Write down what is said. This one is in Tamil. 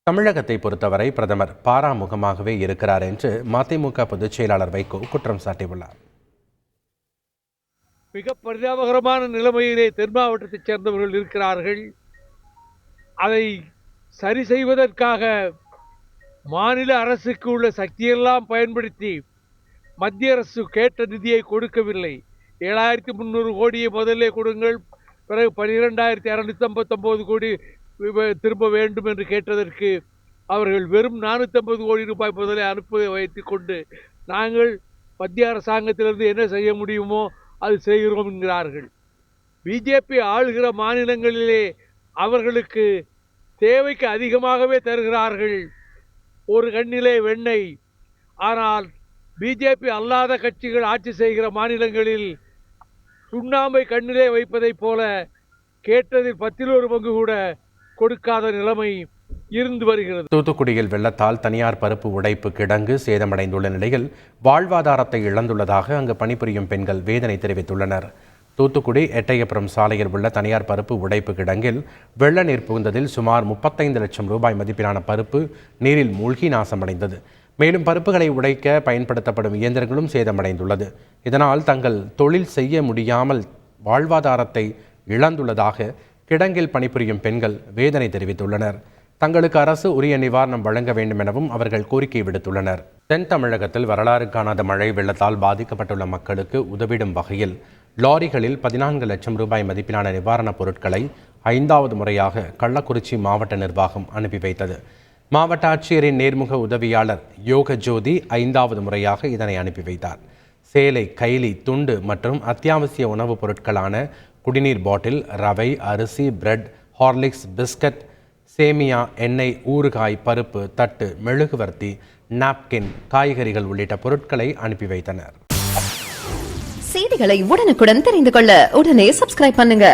தமிழகத்தை பொறுத்தவரை பிரதமர் பாராமுகமாகவே இருக்கிறார் என்று மதிமுக பொதுச் செயலாளர் வைகோ குற்றம் சாட்டியுள்ளார். மிக பரிதாபகரமான நிலைமையிலே தென் மாவட்டத்தைச் சேர்ந்தவர்கள் இருக்கிறார்கள். அதை சரி செய்வதற்காக மாநில அரசுக்கு உள்ள சக்தியெல்லாம் பயன்படுத்தி மத்திய அரசு கேட்ட நிதியை கொடுக்கவில்லை. 7,300 கோடியை முதலே கொடுங்கள், பிறகு 12,259 கோடி திரும்ப வேண்டும் என்று கேட்டதற்கு அவர்கள் வெறும் 450 கோடி ரூபாய் முதலே அனுப்பி வைத்துக் கொண்டு நாங்கள் மத்திய அரசாங்கத்திலிருந்து என்ன செய்ய முடியுமோ அது செய்கிறோம் என்கிறார்கள். பிஜேபி ஆளுகிற மாநிலங்களிலே அவர்களுக்கு தேவைக்கு அதிகமாகவே தருகிறார்கள். ஒரு கண்ணிலே வெண்ணெய். ஆனால் பிஜேபி அல்லாத கட்சிகள் ஆட்சி செய்கிற மாநிலங்களில் சுண்ணாம்பை கண்ணிலே வைப்பதைப் போல கேட்டதில் 10 பங்கு கூட கொடுக்காத நிலைமை இருந்து வருகிறது. தூத்துக்குடியில் வெள்ளத்தால் தனியார் பருப்பு உடைப்பு கிடங்கு சேதமடைந்துள்ள நிலையில் வாழ்வாதாரத்தை இழந்துள்ளதாக அங்கு பணிபுரியும் பெண்கள் வேதனை தெரிவித்துள்ளனர். தூத்துக்குடி எட்டயபுரம் சாலையில் உள்ள தனியார் பருப்பு உடைப்பு கிடங்கில் வெள்ள நீர் புகுந்ததில் சுமார் 35 லட்சம் ரூபாய் மதிப்பிலான பருப்பு நீரில் மூழ்கி நாசமடைந்தது. மேலும் பருப்புகளை உடைக்க பயன்படுத்தப்படும் இயந்திரங்களும் சேதமடைந்துள்ளது. இதனால் தங்கள் தொழில் செய்ய முடியாமல் வாழ்வாதாரத்தை இழந்துள்ளதாக கிடங்கில் பணிபுரியும் பெண்கள் வேதனை தெரிவித்துள்ளனர். தங்களுக்கு அரசு உரிய நிவாரணம் வழங்க வேண்டும் எனவும் அவர்கள் கோரிக்கை விடுத்துள்ளனர். தென் தமிழகத்தில் வரலாறு காணாத மழை வெள்ளத்தால் பாதிக்கப்பட்டுள்ள மக்களுக்கு உதவிடும் வகையில் லாரிகளில் 14 லட்சம் ரூபாய் மதிப்பிலான நிவாரணப் பொருட்களை 5வது முறையாக கள்ளக்குறிச்சி மாவட்ட நிர்வாகம் அனுப்பி வைத்தது. மாவட்ட ஆட்சியரின் நேர்முக உதவியாளர் யோக ஜோதி 5வது முறையாக இதனை அனுப்பி வைத்தார். சேலை, கைலி, துண்டு மற்றும் அத்தியாவசிய உணவுப் பொருட்களான குடிநீர் பாட்டில், ரவை, அரிசி, பிரெட், ஹார்லிக்ஸ், பிஸ்கட், சேமியா, எண்ணெய், ஊறுகாய், பருப்பு, தட்டு, மெழுகுவர்த்தி, நாப்கின், காய்கறிகள் உள்ளிட்ட பொருட்களை அனுப்பி வைத்தனர். செய்திகளை உடனுக்குடன் தெரிந்து கொள்ள உடனே சப்ஸ்கிரைப் பண்ணுங்க.